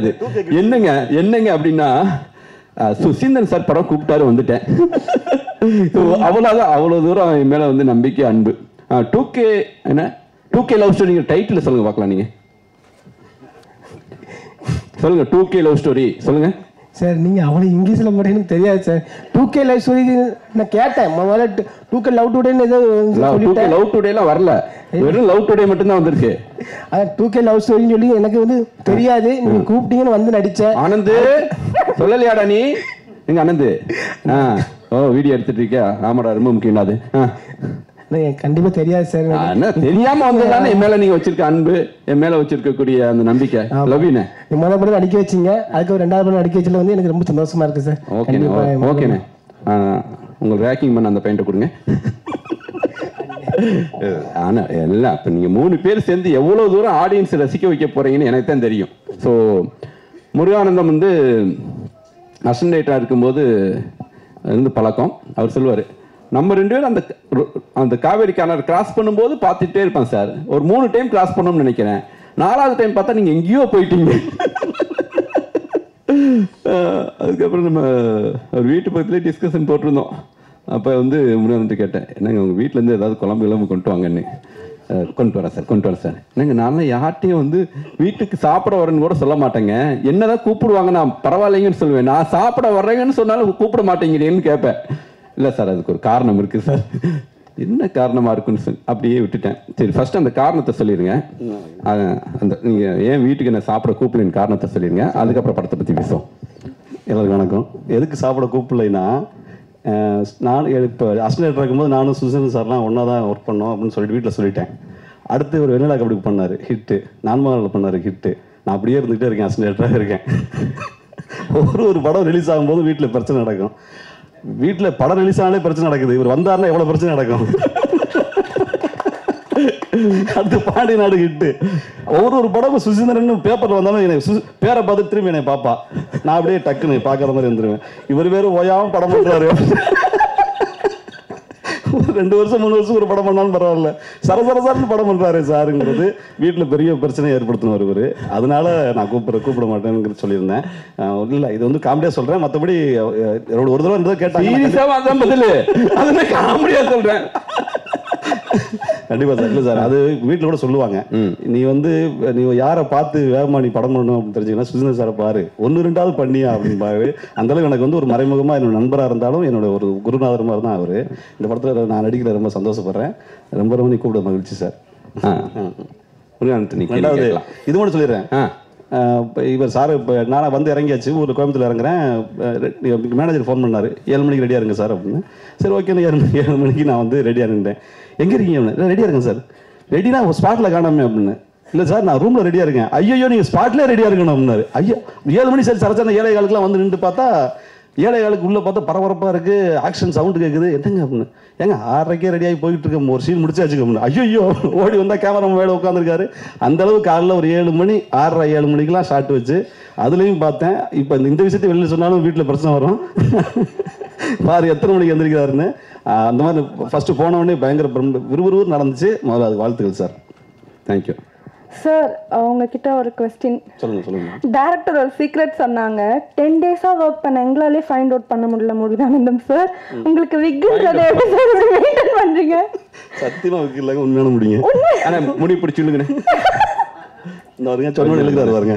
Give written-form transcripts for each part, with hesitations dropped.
கிடையாது. என்னங்க அப்படின்னா சுசீந்திரன் சார் படம் கூப்பிட்டாரு, வந்துட்டேன். அவ்வளோதான், அவ்வளோ தூரம் என் மேலே வந்து நம்பிக்கை, அன்பு. 2K என்ன 2K லவ் ஸ்டோரி டைட்டில் சொல்லுங்க பார்க்கலாம். நீங்கள் சொல்லுங்க 2K லவ் ஸ்டோரி சொல்லுங்க சார். நீங்கள் அவ்வளோ இங்கிலீஷில் போட எனக்கு தெரியாது சார். 2K லவ் ஸ்டோரி நான் கேட்டேன் முதல்ல. 2K லவ் டுடேன்னு ஏதோ 2K லவ் டுடேலாம் வரல, வெறும் லவ் டுடே மட்டும்தான் வந்திருக்கு. அதான் 2K லவ் ஸ்டோரின்னு சொல்லி எனக்கு வந்து தெரியாது. நீங்கள் கூப்பிட்டீங்கன்னு வந்து நடித்தேன். ஆனந்து சொல்லலையாடா நீ? எங்க ஆனந்து? வீடியோ எடுத்துட்டு இருக்கியா? ஆமாடா, ரொம்ப முக்கியம் அது. கண்டிப்பா தெரியாது சார். தெரியாம வந்ததானே என் மேல நீங்க வச்சிருக்க அன்பு, என் மேல வச்சிருக்கக்கூடிய அந்த நம்பிக்கை. லவ்வினே முதல் படம் நடிக்க வச்சிங்க, அதுக்கு ஒரு 2வது படம் நடிக்க வச்சதுல வந்து எனக்கு ரொம்ப சந்தோஷமா இருக்கு சார். ஓகேண்ணே, ஓகேண்ணே. உங்களுக்கு ரேக்கிங் பண்ண அந்த பெயிண்ட்டை கொடுங்க. ஆனா எல்லாம் இப்ப நீங்க 3 பேர் சேர்ந்து எவ்வளவு தூரம் ஆடியன்ஸ் ரசிக்க வைக்க போறீங்கன்னு எனக்கு தான் தெரியும். ஸோ முருகானந்தம் வந்து அசன்டேட்டா இருக்கும்போது இருந்து பழக்கம். அவர் சொல்லுவாரு, நம்ம 2 பேரும் அந்த காவேரி கார்னர் கிராஸ் பண்ணும்போது பார்த்துட்டே இருப்பேன் சார். ஒரு 3 டைம் கிராஸ் பண்ணணும்னு நினைக்கிறேன். 4வது டைம் பார்த்தா நீங்க எங்கேயோ போயிட்டீங்க. அதுக்கப்புறம் நம்ம ஒரு வீட்டு பக்கத்துலேயே டிஸ்கஷன் போட்டிருந்தோம். அப்போ வந்து முன்னாடி கேட்டேன், என்னங்க உங்கள் வீட்டிலேருந்து ஏதாவது குழம்பு கிளம்பு கொண்டு வாங்கன்னு. கொண்டு வரேன் சார். என்னங்க நானும் யார்ட்டையும் வந்து வீட்டுக்கு சாப்பிட வரேன்னு கூட சொல்ல மாட்டேங்க. என்னதான் கூப்பிடுவாங்க, நான் பரவாயில்லைங்கன்னு சொல்லுவேன். நான் சாப்பிட வர்றேங்கன்னு சொன்னாலும் கூப்பிட மாட்டேங்கிறேன்னு கேட்பேன். இல்லை சார், அதுக்கு ஒரு காரணம் இருக்குது சார். என்ன காரணமாக இருக்குன்னு சொல்லி அப்படியே விட்டுட்டேன். சரி, ஃபர்ஸ்ட் அந்த காரணத்தை சொல்லிடுங்க. அந்த நீங்கள் ஏன் வீட்டுக்கு என்ன சாப்பிட கூப்பிடலின்னு காரணத்தை சொல்லிடுங்க. அதுக்கப்புறம் படத்தை பற்றி பேசுவோம். எல்லாருக்கும் வணக்கம். எதுக்கு சாப்பிட கூப்பிடலைன்னா, நான் இப்போ அசிஸ்டன்ட் இருக்கும்போது நானும் சுசீந்திரன் சார்லாம் ஒன்றா தான் ஒர்க் பண்ணோம் அப்படின்னு சொல்லிட்டு வீட்டில் சொல்லிட்டேன். அடுத்து ஒரு வெண்ணிலா கபடி பண்ணார் ஹிட்டு, நான்மகளில் பண்ணார் ஹிட்டு. நான் அப்படியே இருந்துகிட்டே இருக்கேன், அசிஸ்டன்டாக இருக்கேன். ஒரு படம் ரிலீஸ் ஆகும்போது வீட்டில் பிரச்சனை நடக்கும். வீட்டில் படம் ரிலீஸ் ஆனாலே பிரச்சனை நடக்குது. இவர் வந்தாருன்னா எவ்வளோ பிரச்சனை நடக்கும். அடுத்து பாண்டி நாடு ஹிட்டு. ஒரு படமும் சுசீந்திரன் பேப்பரில் வந்தாலும் எனக்கு பேரை பார்த்து திரும்பி என்னை பாப்பா. நான் அப்படியே டக்குன்னு பார்க்குற மாதிரி வந்துடுவேன். இவர் வேறு ஓயாமல் படம் பண்ணுறாரு. 2 வருஷம் 3 வருஷம் ஒரு படம் பண்ணாலும் பரவாயில்ல, சரசரசார்னு படம் பண்ணுறாரு சாருங்கிறது வீட்டில் பெரிய பிரச்சனையை ஏற்படுத்தினார் இவர். அதனால நான் கூப்பிட மாட்டேன்னு சொல்லியிருந்தேன். இல்லை, இது வந்து காமெடியாக சொல்கிறேன். மற்றபடி ஒரு தடவை இருந்ததை கேட்டாங்க, காமெடியாக சொல்கிறேன். கண்டிப்பா சார். இல்லை சார், அது வீட்டில் கூட சொல்லுவாங்க, நீ யாரை பார்த்து வேகமா நீ படம் பண்ணணும் அப்படின்னு தெரிஞ்சுங்கன்னா சுசீந்திரன் சாரை பாரு, 1-2வது பண்ணியா அப்படின்னு பாரு. அந்த அளவுக்கு எனக்கு வந்து ஒரு மறைமுகமாக என்னோட நண்பராக இருந்தாலும் என்னோட ஒரு குருநாதர் மாதிரி தான் அவர். இந்த படத்தில் நான் நடிக்கிற ரொம்ப சந்தோஷப்படுறேன். ரொம்ப நீ கூப்பிட மகிழ்ச்சி சார். இது மட்டும் சொல்லிடுறேன். இவர் சார் இப்போ நான் வந்து இறங்கியாச்சு, ஒரு கோயம்புத்தூர் இறங்குறேன். மேனேஜர் ஃபோன் பண்ணார், 7 மணிக்கு ரெடியாக இருங்க சார் அப்படின்னு. சரி ஓகே, 7 மணிக்கு நான் வந்து ரெடியாக இருந்தேன். எங்கே இருக்கீங்க அப்படின்னு. ரெடியாக இருக்கேன் சார். ரெடினா ஸ்பாட்டில் காணாமே அப்படின்னு. இல்லை சார், நான் ரூமில் ரெடியாக இருக்கேன். ஐயோ நீங்கள் ஸ்பாட்லேயே ரெடியாக இருக்கணும் அப்படின்னாரு. ஐயோ 7 மணி சார், சரச்சான 7:15 வந்து நின்று பார்த்தா 7:15 உள்ளே பார்த்தா பரபரப்பாக இருக்குது, ஆக்ஷன் சவுண்டு கேட்குது. என்னங்க அப்படின்னு. ஏங்க 6:30 ரெடியாகி போயிட்டு இருக்கேன், ஒரு சீன் முடிச்சாச்சு அப்படின்னு. ஐயோ ஓடி வந்தால் கேமரா மேலே உட்காந்துருக்காரு. அந்தளவு காலையில் ஒரு 7 மணி 6:30 7 மணிக்கெலாம் ஷாட் வச்சு அதுலேயும் பார்த்தேன். இப்போ இந்த விஷயத்தை வெளியில் சொன்னாலும் வீட்டில் பிரச்சனை வரும். பாரு எத்தனை மணிக்கு எந்திரிக்கிறாருன்னு. அந்த மாதிரி ஃபஸ்ட்டு போனவொடனே பயங்கர விறுவிறுவிறு நடந்துச்சு. முதல்ல அது வாழ்த்துக்கள் சார். Thank you sir. உங்ககிட்ட ஒரு கொஸ்டின். சொல்லுங்க. டைரக்டர் ஒரு சீக்ரெட் சொன்னாங்க. 10 டேஸா ஒர்க் பண்ண எங்களாலே ஃபைண்ட் அவுட் பண்ண முடியல முருகானந்தம் சார். உங்களுக்கு விக்ன்றதை எப்படி சார் மெயின்டைன் பண்றீங்க? சத்தியமா விக் இல்லங்க, உண்மையான முடியுங்க. ஆனா முடி பிடிச்சிடுங்க. இந்த வருங்க சொன்ன எழுதுறாரு பாருங்க.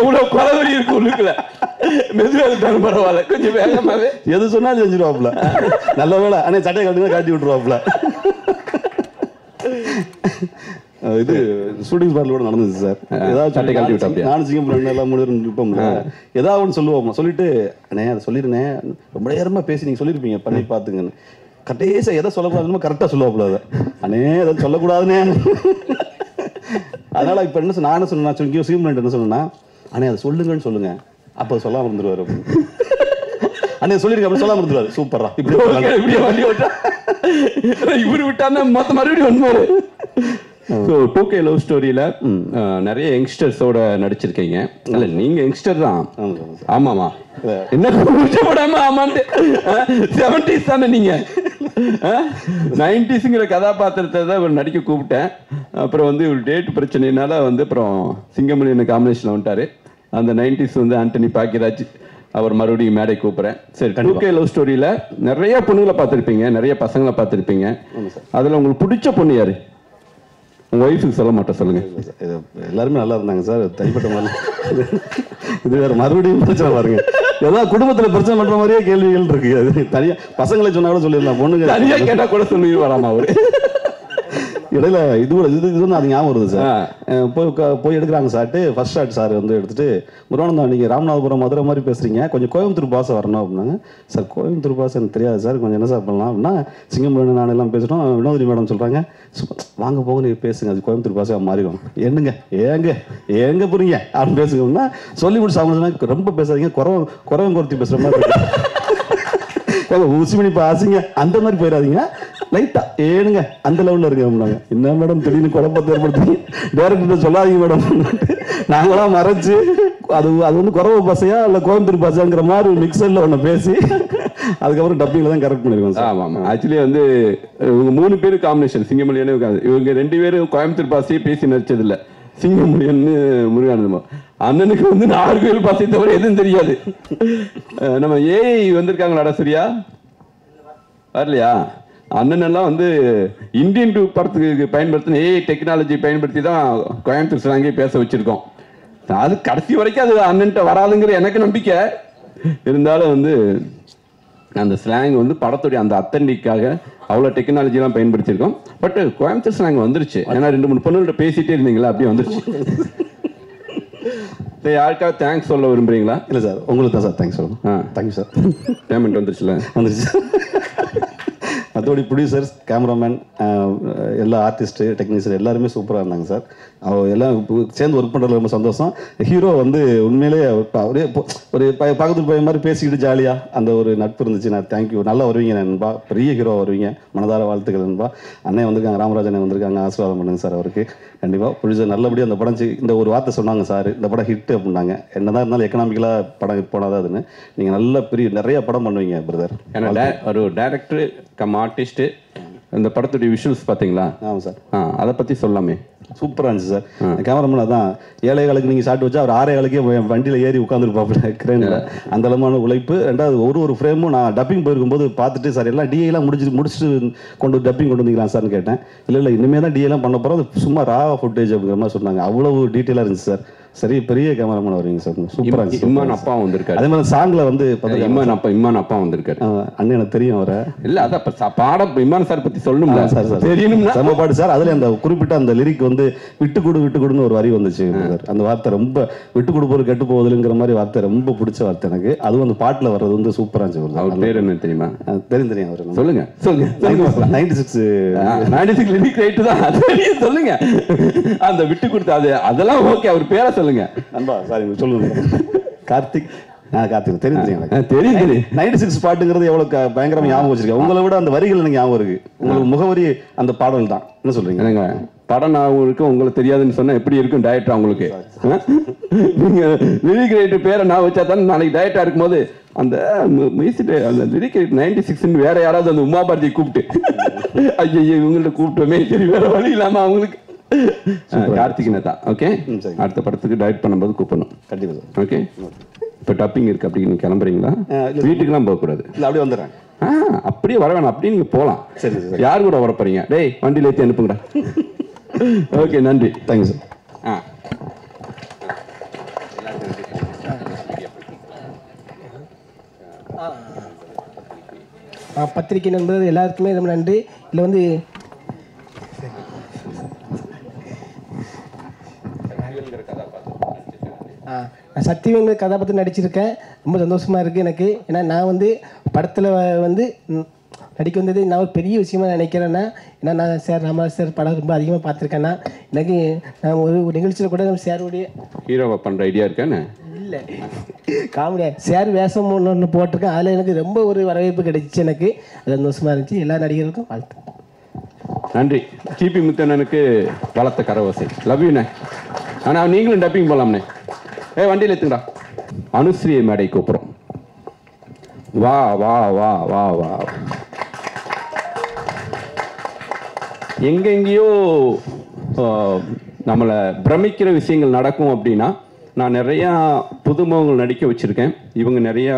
எவ்வளவு கொலவரி இருக்கு உள்ளுக்குள்ள. மெதுவாக பரவாயில்ல, கொஞ்சம் வேகமாவே எது சொன்னாலும் செஞ்சிருவாப்புல. நல்ல வேலை. ஆனா சட்டையை காட்டி விட்டுருவாப்புல. இது ஷூட்டிங் ஸ்பாட்ல கூட நடந்துச்சு சார். ஏதாவது சட்டை கழட்டி விட்டா நானும் சிங்கப்பூர் எல்லாம் 3 பேரும் இருப்போம்ல, ஏதாவது ஒன்று சொல்லுவோம். சொல்லிட்டு அண்ணே அதை சொல்லிருந்தேன், ரொம்ப நேரமா பேசி நீங்க சொல்லியிருப்பீங்க, பண்ணி பார்த்துங்கன்னு. கட்டேசா எதை சொல்லக்கூடாதுன்னு கரெக்டாக சொல்லுவாப்புல. அதை அண்ணே எதை சொல்லக்கூடாதுன்னே. அதனால இப்போ என்ன நான் என்ன சொன்னேன், சிங்கப்பூர் என்ன சொன்னேன்னா, அண்ணே அதை சொல்லுங்கன்னு சொல்லுங்க, அப்போ சொல்லாம இருந்துருவாரு. அண்ணே சொல்லிருக்க அப்படி சொல்லாம இருந்துருவாரு. சூப்பரா இப்படி இவரு விட்டாருன்னா மொத்த மறுபடியும் ஒன்றுவாரு. ஸோ 2K லவ் ஸ்டோரியில் நிறைய யங்ஸ்டர்ஸோட நடிச்சிருக்கீங்க. இல்லை நீங்கள் யங்ஸ்டர் தான். ஆமாம்மா, என்ன கூச்சப்படாம ஆமான்ட்டு 70s தானே நீங்கள்? 90s கதாபாத்திரத்தை தான் இவர் நடிக்க கூப்பிட்டேன். அப்புறம் வந்து ஒரு டேட் பிரச்சனைனால வந்து அப்புறம் சிங்கமணி காம்பினேஷனில் வந்துட்டாரு. அந்த 90s வந்து ஆண்டனி பாக்கியராஜ் அவர் மறுபடியும் மேடை கூப்பிட்றேன். சரி, 2K லவ் ஸ்டோரியில் நிறைய பொண்ணுங்களை பார்த்துருப்பீங்க, நிறைய பசங்களை பார்த்துருப்பீங்க. அதில் உங்களுக்கு பிடிச்ச பொண்ணு யாரு? உங்கள் ஒய்ஃபுக்கு சொல்ல மாட்டேன், சொல்லுங்க. எல்லாருமே நல்லா இருந்தாங்க சார். தனிப்பட்ட மாதிரி இது வேற மறுபடியும் பிரச்சனை பாருங்க. ஏதாவது குடும்பத்தில் பிரச்சனை பண்ற மாதிரியே கேள்விகள் இருக்கு. அது தனியா பசங்களை சொன்னா கூட சொல்லிடலாம், பொண்ணுங்க தனியா கேட்டா கூட சொல்லி வராமா அவரு? இடையில இது அது ஞாபகம் வருது சார். போய் எடுக்கிறாங்க சார்ட்டு. ஃபர்ஸ்ட் ஷாட் சார் வந்து எடுத்துட்டு, முருகானந்தம் நீங்கள் ராமநாதபுரம் மதுரை மாதிரி பேசுறீங்க, கொஞ்சம் கோயம்புத்தூர் பாசை வரணும் அப்படின்னாங்க. சார் கோயம்புத்தூர் பாசை எனக்கு தெரியாது சார், கொஞ்சம் என்ன சார் பண்ணலாம் அப்படின்னா, சிங்கம்புரம் நான் எல்லாம் பேசிட்டோம். வினோதினி மேடம் சொல்கிறாங்க, வாங்க போங்க நீங்கள் பேசுங்க, அது கோயம்புத்தூர் பாசை மாறிடும். என்னங்க ஏங்க புரியுங்க அப்படின்னு பேசுங்கன்னா சொல்லி முடிச்சு அவங்க சொன்னாங்க, ரொம்ப பேசாதீங்க, குறவன் பேசுகிற மாதிரி உசிமணி பாசிங்க அந்த மாதிரி போயிடாதீங்க, லைட்டா ஏனுங்க அந்த லெவலில் இருங்க அப்படின்னாங்க. என்ன மேடம் திடீர்னு குழப்பத்தை ஏற்படுத்தி டேரக்டர் சொல்லாதீங்க மேடம், நாங்களாம் மறைச்சு அது வந்து குறவு பாசையா இல்லை கோயம்புத்தூர் பாசைங்கிற மாதிரி மிக்சரில் ஒன்று பேசி அதுக்கப்புறம் டப்பிங்கில் தான் கரெக்ட் பண்ணிருக்கோம் சார். ஆமாம், ஆக்சுவலி வந்து இவங்க 3 பேரும் காம்பினேஷன் சிங்கமொழியானே இருக்காது. இவங்க 2 பேரும் கோயம்புத்தூர் பாசையே பேசி நடிச்சதில்லை. சிங்கமொழியன்னு முருகானந்தம் அண்ணனுக்கு வந்து 4 பேர் பாசையை தவிர எதுவும் தெரியாது. நம்ம ஏஐ வந்திருக்காங்களாடா சரியா வரலையா? அண்ணன் எல்லாம் வந்து இந்தியன் 2 படத்துக்கு பயன்படுத்தின ஏஐ டெக்னாலஜி பயன்படுத்தி தான் கோயம்புத்தூர் ஸ்லாங்கே பேச வச்சிருக்கோம். அது கடைசி வரைக்கும் அது அண்ணன்ட்ட வராதுங்கிற எனக்கு நம்பிக்கை இருந்தாலும் வந்து அந்த ஸ்லாங் வந்து படத்துடைய அந்த அத்தன்டிக்காக அவ்வளோ டெக்னாலஜிலாம் பயன்படுத்தியிருக்கோம். பட் கோயம்புத்தூர் ஸ்லாங் வந்துருச்சு. ஏன்னா 2-3 பொண்ணுகிட்ட பேசிட்டே இருந்தீங்களா, அப்படியே வந்துருச்சு. யாருக்காவது தேங்க்ஸ் சொல்ல விரும்புறீங்களா? இல்லை சார், உங்களுக்கு தான் சார் தேங்க்ஸ் சொல்லணும். Thank you sir. பேமெண்ட் வந்துருச்சுல? வந்துருச்சு. மற்றபடி ப்ரொடியூசர்ஸ், கேமராமேன், எல்லா ஆர்டிஸ்ட்டு, டெக்னீஷியன் எல்லாருமே சூப்பராக இருந்தாங்க சார். அவங்க எல்லாம் சேர்ந்து ஒர்க் பண்ணுறது ரொம்ப சந்தோஷம். ஹீரோ வந்து உண்மையிலேயே அப்படியே ஒரு பக்கத்து பையன் மாதிரி பேசிக்கிட்டு ஜாலியாக அந்த ஒரு நட்பு இருந்துச்சு. நான் தேங்க்யூ, நல்லா வருவீங்க நண்பா, பெரிய ஹீரோ வருவீங்க, மனதார வாழ்த்துக்கள் நண்பா. அண்ணன் வந்திருக்காங்க, ராமராஜ் அண்ணன் வந்திருக்காங்க, ஆசீர்வாதம் பண்ணுங்க சார் அவருக்கு. கண்டிப்பாக ப்ரொடியூசர் நல்லபடியாக அந்த படம் இந்த ஒரு வார்த்தை சொன்னாங்க சார், இந்த படம் ஹிட் அப்படின்னாங்க. என்னதான் இருந்தாலும் எக்கனாமிக்கலாக படம் ஹிட் போனாதான் அதுன்னு. நீங்கள் நல்ல நிறைய படம் பண்ணுவீங்க பிரதர். ஏன்னா ஒரு டைரக்டர் கம் ஆர்டிஸ்ட்டு இந்த படத்துடைய விஷுவல்ஸ் பார்த்தீங்களா? ஆமாம் சார். அதை பற்றி சொல்லாமே. சூப்பராக இருந்துச்சு சார். கேமராமேன் அதான் 7 காலுக்கு நீங்கள் ஷாட் வச்சா அவர் 6 காலுக்கே வண்டியில் ஏறி உட்காந்துருப்பாப்புல கிரேனில். அந்த அளவான உழைப்பு. ரெண்டாவது ஒரு ஃப்ரேமும் நான் டப்பிங் போயிருக்கும்போது பார்த்துட்டு சார் எல்லாம் டிஏலாம் முடிச்சுட்டு டப்பிங் கொண்டு வந்தீங்களா சார்னு கேட்டேன். இல்லை இனிமேல் தான் டிஏலாம் பண்ண போகிறோம், அது சும்மா ரா ஃபுட்டேஜ் அப்படிங்கிற மாதிரி சொன்னாங்க. அவ்வளவு டீட்டெயிலாக இருந்துச்சு சார். சரி, பெரிய கேமராமேன் வருவீங்க சார், சூப்பராக இருந்துச்சு. இம்மான் அப்பா வந்திருக்காரு. அதே மாதிரி சாங்கில் வந்து இம்மான் அப்பா வந்திருக்காரு. அண்ணன் எனக்கு தெரியும் அவரை. இல்லை அதான் பாடம் இம்மான் சார் பற்றி சொல்லணும்ல சார். சார் தெரியணும்னா செம்ம பாடு சார். அதில் அந்த குறிப்பிட்ட அந்த லிரிக் வந்து விட்டு கொடுன்னு ஒரு வரி வந்துச்சு. அந்த வார்த்தை ரொம்ப விட்டு கொடுப்போர் கெட்டு போவதுங்கிற மாதிரி வார்த்தை ரொம்ப பிடிச்ச வார்த்தை எனக்கு. அதுவும் அந்த பாட்டில் வர்றது வந்து சூப்பராக இருந்துச்சு. அவர் பேர் என்ன தெரியுமா? தெரியும் அவர். சொல்லுங்க. 96 லிரிக் ரைட்டு தான் சொல்லுங்க. அந்த விட்டு கொடுத்தாது அதெல்லாம் ஓகே, அவர் பேரை சொல்லுங்க. நண்பா சாரி சொல்லுங்க. கார்த்திக் தெரியும். 96 பாட்டுங்கிறது எவ்வளவு பயங்கரமா ஞாபகம் வச்சிருக்கேன். உங்களை விட அந்த வரிகள் எனக்கு ஞாபகம் இருக்கு. உங்களுக்கு முகவரி அந்த பாடல் தான். என்ன சொல்றீங்க? படம் ஞாபகம் இருக்கு, உங்களுக்கு தெரியாதுன்னு சொன்னா எப்படி இருக்கும் டயட்டா உங்களுக்கு? நீங்க லிரிக் ரைட்டர் பேரை நான் வச்சா தானே நாளைக்கு டயட்டா இருக்கும்போது அந்த அந்த லிரிக் ரைட் 96 வேற யாராவது அந்த உமா பாரதி கூப்பிட்டு ஐயோ இவங்கள்ட்ட கூப்பிட்டோமே, சரி வேற வழி இல்லாம அவங்களுக்கு கார்த்திகனை தான். ஓகே, அடுத்த படத்துக்கு டைரக்ட் பண்ணும்போது கூப்பிடணும் கண்டிப்பா. ஓகே, இப்போ டப்பிங் இருக்கு, அப்படி நீங்க கிளம்புறீங்களா? வீட்டுக்கெல்லாம் போகக்கூடாது. இல்லை அப்படியே வந்துடுறேன். அப்படியே வர வேணாம், அப்படியே நீங்க போகலாம். சரி சார். யார் கூட வர போறீங்க? டேய் வண்டியில் ஏற்றி அனுப்புங்கடா. ஓகே, நன்றி, தேங்க்யூ சார். பத்திரிகை நண்பர்கள் எல்லாருக்குமே ரொம்ப நன்றி. இதில் வந்து நான் சத்தியவேங்கிற கதாபாத்திரம் நடிச்சிருக்கேன். ரொம்ப சந்தோஷமாக இருக்குது எனக்கு. ஏன்னா நான் வந்து படத்தில் வந்து நடிக்க வந்தது நான் ஒரு பெரிய விஷயமா நினைக்கிறேன்னா, ஏன்னா நான் சார் ராமராஜ் சார் படம் ரொம்ப அதிகமாக பார்த்துருக்கேன்னா, எனக்கு நான் ஒரு நிகழ்ச்சியில் கூட நம்ம சாருடைய ஹீரோவை பண்ணுற ஐடியா இருக்கானே? இல்லை, காமெடியாக சார் வேஷம் ஒன்று போட்டிருக்கேன். அதில் எனக்கு ரொம்ப ஒரு வரவேற்பு கிடைச்சிச்சு. எனக்கு அது சந்தோஷமாக இருந்துச்சு. எல்லா நடிகர்களுக்கும் வாழ்த்து. நன்றி. டிபி முத்தண்ணனுக்கு வளர்த்த கரவசை. லவ் யூண்ணே. ஆனால் நீங்களும் டப்பிங் போகலாம்ண்ணே. வண்டியில் எடுத்துங்கடா. அனுஸ்ரீ மேடை கூப்பிட்றோம். வா வா வா வா வா. எங்கெங்கேயோ நம்மளை பிரமிக்கிற விஷயங்கள் நடக்கும் அப்படின்னா நான் நிறையா புதுமுகங்கள் நடிக்க வச்சுருக்கேன். இவங்க நிறையா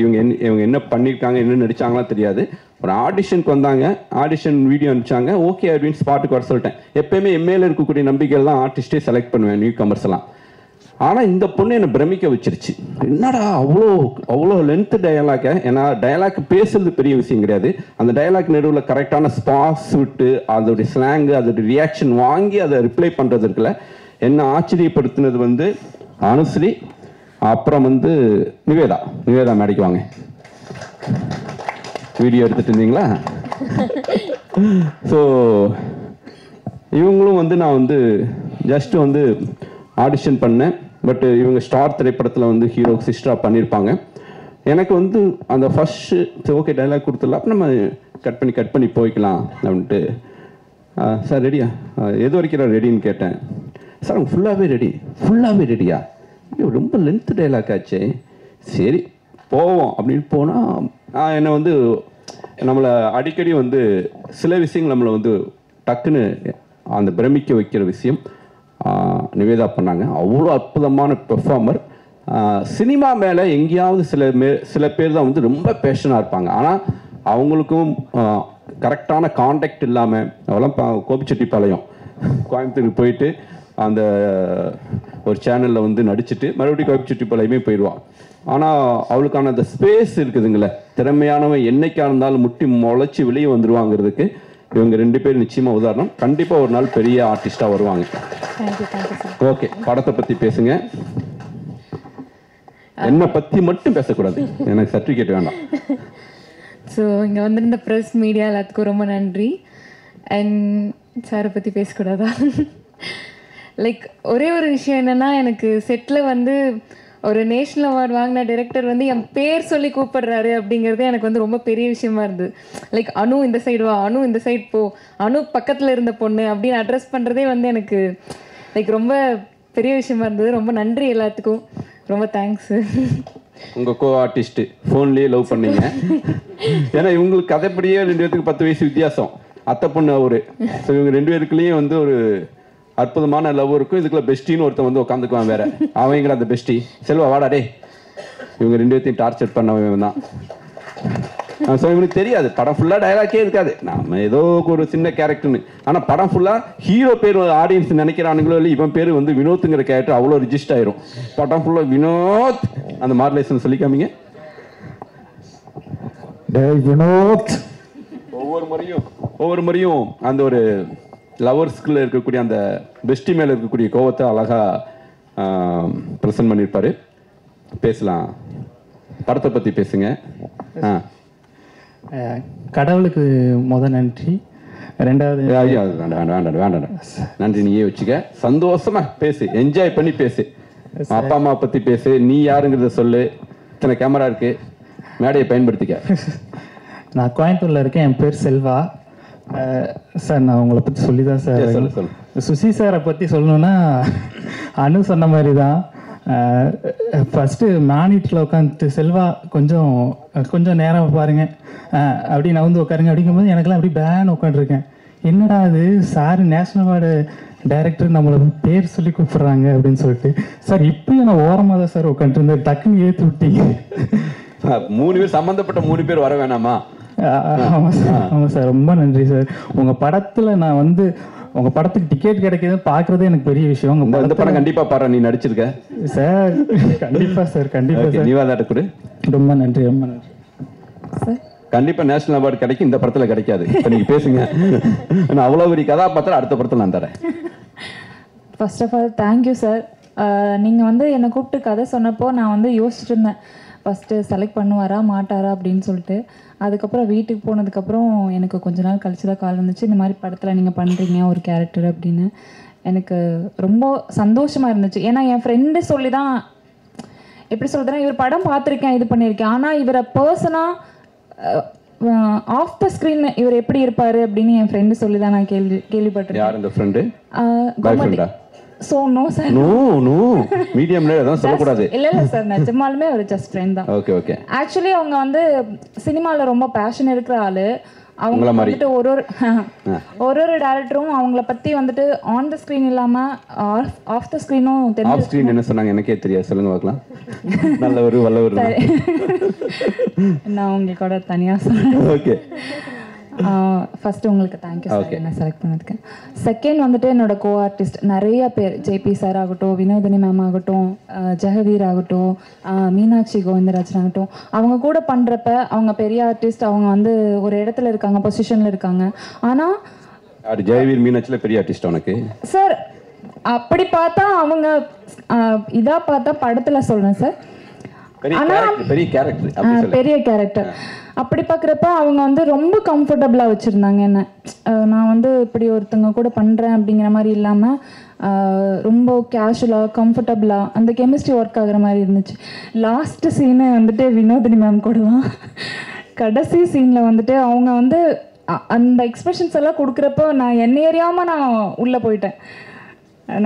இவங்க என்ன பண்ணியிருக்காங்க, என்ன நடித்தாங்களாம் தெரியாது. ஒரு ஆடிஷனுக்கு வந்தாங்க, ஆடிஷன் வீடியோ அனுப்பிச்சாங்க, ஓகே அப்படின்னு ஸ்பாட்டுக்கு வர சொல்லிட்டேன். எப்போயுமே எம்ஏல இருக்கக்கூடிய நம்பிக்கைகள் தான் ஆர்டிஸ்டே செலக்ட் பண்ணுவேன், நியூ கமர்ஸ் எல்லாம். ஆனால் இந்த பொண்ணு என்னை பிரமிக்க வச்சிருச்சு. என்னடா அவ்வளோ லென்த்து டயலாக்கை, ஏன்னா டயலாக் பேசுறது பெரிய விஷயம் கிடையாது, அந்த டயலாக் நடுவில் கரெக்டான ஸ்பாஸ் விட்டு அதோடைய ஸ்லாங்கு அதோடைய ரியாக்ஷன் வாங்கி அதை ரிப்ளை பண்ணுறதுக்குள்ள என்ன ஆச்சரியப்படுத்தினது வந்து அனுஸ்ரீ, அப்புறம் வந்து நிவேதா மேடைக்கு வாங்க. வீடியோ எடுத்துட்டு இருந்தீங்களா? ஸோ இவங்களும் வந்து நான் வந்து ஜஸ்ட் வந்து ஆடிஷன் பண்ணேன். பட் இவங்க ஸ்டார் திரைப்படத்தில் வந்து ஹீரோ சிஸ்டராக பண்ணியிருப்பாங்க. எனக்கு வந்து அந்த ஃபர்ஸ்ட் ஓகே டைலாக் கொடுத்துடலாம், அப்போ நம்ம கட் பண்ணி போய்க்கலாம் அப்படின்ட்டு. சார் ரெடியா, எது வரைக்கும் ரெடின்னு கேட்டேன். சார் அவங்க ஃபுல்லாகவே ரெடியா? ரொம்ப லென்த் டைலாக் ஆச்சே, சரி போவோம் அப்படின்னு போனால் என்னை வந்து நம்மளை அடிக்கடி வந்து சில விஷயங்கள் நம்மளை வந்து டக்குன்னு அந்த பிரமிக்க வைக்கிற விஷயம் நிவேதா பண்ணாங்க. அவ்வளோ அற்புதமான பெர்ஃபார்மர். சினிமா மேலே எங்கேயாவது சில பேர் தான் வந்து ரொம்ப பேஷனாக இருப்பாங்க. ஆனால் அவங்களுக்கும் கரெக்டான கான்டாக்ட் இல்லாமல் அவெல்லாம் கோபிச்செட்டிப்பாளையம் கோயம்புத்தூருக்கு போயிட்டு அந்த ஒரு சேனலில் வந்து நடிச்சுட்டு மறுபடியும் கோபிச்செட்டிப்பாளையமே போயிடுவான். ஆனால் அவளுக்கான அந்த ஸ்பேஸ் இருக்குதுங்களே, திறமையானவன் என்னைக்கா இருந்தாலும் முட்டி முளைச்சி வெளியே வந்துடுவாங்கிறதுக்கு இவங்க 2 பேர் நிச்சயமாக உதாரணம். கண்டிப்பாக ஒரு நாள் பெரிய ஆர்டிஸ்டாக வருவாங்க. ஓகே, படத்தை பற்றி பேசுங்க, என்னை பற்றி மட்டும் பேசக்கூடாது, எனக்கு சர்டிஃபிகேட் வேண்டாம். ஸோ இங்கே வந்திருந்த ப்ரெஸ் மீடியா எல்லாத்துக்கும் ரொம்ப நன்றி. அண்ட் சாரை பற்றி பேசக்கூடாதா? லைக் ஒரே ஒரு விஷயம் என்னென்னா, எனக்கு செட்டில் வந்து ஒரு நேஷ்னல் அவார்டு வாங்கின டைரக்டர் வந்து என் பேர் சொல்லி கூப்பிடுறாரு அப்படிங்கிறது எனக்கு வந்து ரொம்ப பெரிய விஷயமா இருந்தது. லைக் அனு இந்த சைடு வா, அனு இந்த சைடு போ, அனு பக்கத்தில் இருந்த பொண்ணு அப்படின்னு அட்ரஸ் பண்ணுறதே வந்து எனக்கு லைக் ரொம்ப பெரிய விஷயமா இருந்தது. ரொம்ப நன்றி எல்லாத்துக்கும், ரொம்ப தேங்க்ஸ். உங்கள் கோ ஆர்டிஸ்ட்டு ஃபோன்லேயே லவ் பண்ணீங்க. ஏன்னா இவங்களுக்கு கதைப்படியே 2 பேருக்கு 10 வயசு வித்தியாசம், அத்தை பொண்ணு அவரு. ஸோ இவங்க 2 பேருக்குள்ளேயும் வந்து ஒரு அற்புதமான லவ் இருக்கும். இதுக்குள்ள பெஸ்டின்னு ஒருத்தன் வந்து உட்காந்துக்குவான் வேற, அவங்கிற அந்த பெஸ்டி செல்வா வாடா டே. இவங்க 2 பேர்த்தையும் டார்ச்சர் பண்ணவன் தான். ஸோ இவனுக்கு தெரியாது, படம் ஃபுல்லாக டைலாக்கே இருக்காது, நம்ம ஏதோ ஒரு சின்ன கேரக்டர்னு. ஆனால் படம் ஃபுல்லாக ஹீரோ பேர் ஆடியன்ஸ் நினைக்கிறானுங்களோ இல்லை, இவன் பேர் வந்து வினோத்துங்கிற கேரக்டர் அவ்வளோ ரிஜிஸ்டர் ஆயிரும். படம் ஃபுல்லாக வினோத் அந்த மாடுலேஷன் சொல்லிக்காமீங்க. வினோத் ஒவ்வொரு முறையும் அந்த ஒரு லவர்ஸ்குள்ள இருக்கக்கூடிய அந்த பெஸ்டி மேலே இருக்கக்கூடிய கோவத்தை அழகாக ப்ரெசன்ட் பண்ணியிருப்பாரு. பேசலாம், படத்தை பற்றி பேசுங்க. கடவுளுக்கு நன்றி. 2வது வேண்டாம் நன்றி நீயே வச்சுக்க. சந்தோஷமா பேசு, என்ஜாய் பண்ணி பேசு, அப்பா அம்மா பற்றி பேசு, நீ யாருங்கிறத சொல்லு. இத்தனை கேமரா இருக்கு, மேடையை பயன்படுத்திக்க. நான் கோயம்புத்தூரில் இருக்கேன், என் பேர் செல்வா. சார் நான் உங்களை பற்றி சொல்லி தான் சார், சொல்லு. சுசி சாரை பற்றி சொல்லணுன்னா அனு சொன்ன மாதிரி தான். ஃபஸ்ட்டு மானிட்டில் உட்காந்துட்டு செல்வா கொஞ்சம் நேரம் பாருங்க அப்படி நான் வந்து உட்காருங்க அப்படிங்கும்போது எனக்குலாம் அப்படி பேன் உட்காந்துருக்கேன். என்னடா அது சார் நேஷ்னல் அவார்டு டைரக்டர் நம்மளை பேர் சொல்லி கூப்பிட்றாங்க அப்படின்னு சொல்லிட்டு, சார் இப்பயும் நான் ஓரமாக தான் சார் உட்காந்துருந்தேன், டக்குன்னு ஏற்றி விட்டீங்க. 3 பேர் சம்மந்தப்பட்ட 3 பேர் வர வேணாமா? ஆமாம் சார், ரொம்ப நன்றி சார். உங்கள் படத்தில் நான் வந்து உங்கள் படத்துக்கு டிக்கெட் கிடைக்குதுன்னு பார்க்குறதே எனக்கு பெரிய விஷயம். இந்த படம் கண்டிப்பாக பாரு, நீ நடிச்சிருக்க சார். கண்டிப்பாக சார், கண்டிப்பாக சார். நீவாதாட்ட கொடு. ரொம்ப நன்றி சார். கண்டிப்பாக நேஷனல் அவார்டு கிடைக்கும், இந்த படத்தில் கிடைக்காது. இப்போ நீங்கள் பேசுங்க. நான் அவ்வளோ பெரிய கதாபாத்திரம் அடுத்த படத்தில் நான் தரேன். First of all thank you sir. நீங்கள் வந்து என்னை கூப்பிட்டு கதை சொன்னப்போ நான் வந்து யோசிச்சுட்டு இருந்தேன், ஃபஸ்ட்டு செலக்ட் பண்ணுவாரா மாட்டாரா அப்படின்னு சொல்லிட்டு. அதுக்கப்புறம் வீட்டுக்கு போனதுக்கப்புறம் எனக்கு கொஞ்ச நாள் கழிச்சு தான் கால் வந்துச்சு, இந்த மாதிரி படத்தில் நீங்கள் பண்ணுறீங்க ஒரு கேரக்டர் அப்படின்னு. எனக்கு ரொம்ப சந்தோஷமாக இருந்துச்சு. ஏன்னா என் ஃப்ரெண்டு சொல்லி தான், எப்படி சொல்கிறேன்னா, இவர் படம் பார்த்துருக்கேன், இது பண்ணியிருக்கேன், ஆனால் இவரை பர்சனாக ஆஃப் த ஸ்க்ரீன் இவர் எப்படி இருப்பார் அப்படின்னு என் ஃப்ரெண்டு சொல்லி தான் நான் கேள்விப்பட்டிருக்கேன். யார் இந்த friend? So no sir, no மீடியம்ல அதான் சொல்லக்கூடாது. இல்லை சார், நிஜமாலுமே ஒரு ஜஸ்ட் ஃப்ரெண்ட் தான். ஓகே. ஆக்சுவலி அவங்க வந்து சினிமாவில் ரொம்ப பேஷன் இருக்கிற ஆள். அவங்க உங்கள மாதிரி. வந்துட்டு ஒரு டேரக்டரும் அவங்கள பற்றி வந்துட்டு ஆன் த ஸ்க்ரீன் இல்லாமல் ஆஃப் த ஸ்க்ரீனும் ஆஃப் தெரிஞ்சு ஸ்க்ரீன் என்ன சொன்னாங்க எனக்கே தெரியாது, சொல்லுங்க பார்க்கலாம். நல்லவர் வல்லவர். நான் உங்களுக்கோட தனியாக சொல்கிறேன். ஓகே, ஃபஸ்ட்டு உங்களுக்கு தேங்க்யூ சார் என்ன செலக்ட் பண்ணதுக்கு. செகண்ட் வந்துட்டு என்னோட கோ ஆர்டிஸ்ட் நிறைய பேர், ஜேபி சார் ஆகட்டும், வினோதினி மேம் ஆகட்டும், ஜெகவீர் ஆகட்டும், மீனாட்சி கோவிந்தராஜன் ஆகட்டும், அவங்க கூட பண்ணுறப்ப அவங்க பெரிய ஆர்டிஸ்ட், அவங்க வந்து ஒரு இடத்துல இருக்காங்க, பொசிஷனில் இருக்காங்க. ஆனால் ஜெயவீர் மீனாட்சியில் பெரிய ஆர்டிஸ்ட் உனக்கு சார் அப்படி பார்த்தா அவங்க இதாக பார்த்தா படத்தில் சொல்கிறேன் சார், பெரிய கேரக்டர். அப்படி பார்க்குறப்ப அவங்க வந்து ரொம்ப கம்ஃபர்டபுளாக வச்சுருந்தாங்க என்ன. நான் வந்து இப்படி ஒருத்தங்க கூட பண்ணுறேன் அப்படிங்கிற மாதிரி இல்லாமல் ரொம்ப கேஷுவலாக கம்ஃபர்டபுளாக அந்த கெமிஸ்ட்ரி ஒர்க் ஆகுற மாதிரி இருந்துச்சு. லாஸ்ட்டு சீனு வந்துட்டு வினோதினி மேம் கூட தான். கடைசி சீனில் வந்துட்டு அவங்க வந்து அந்த எக்ஸ்பிரஷன்ஸ் எல்லாம் கொடுக்குறப்போ நான் என்ன அறியாமல் நான் உள்ளே போயிட்டேன்.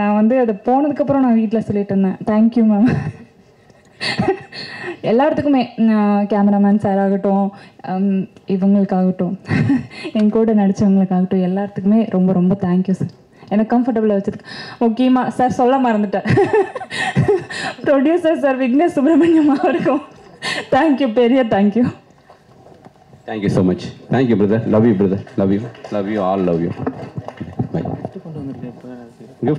நான் வந்து அது போனதுக்கப்புறம் நான் வீட்டில் சொல்லிட்டு இருந்தேன், தேங்க்யூ மேம். எல்லாத்துக்குமே கேமராமேன் சார் ஆகட்டும், இவங்களுக்காகட்டும், என் கூட நடித்தவங்களுக்காகட்டும், எல்லாத்துக்குமே ரொம்ப ரொம்ப தேங்க்யூ சார். எனக்கு கம்ஃபர்டபுளாக வச்சதுக்கு. முக்கியமாக சார் சொல்ல மறந்துட்டேன், ப்ரொடியூசர் சார் விக்னேஷ் சுப்ரமணியம் அவருக்கும் தேங்க்யூ, பெரிய thank you. Thank you so much. Thank you, brother. Love you, brother. Love you. Love you all. Love you. Bye.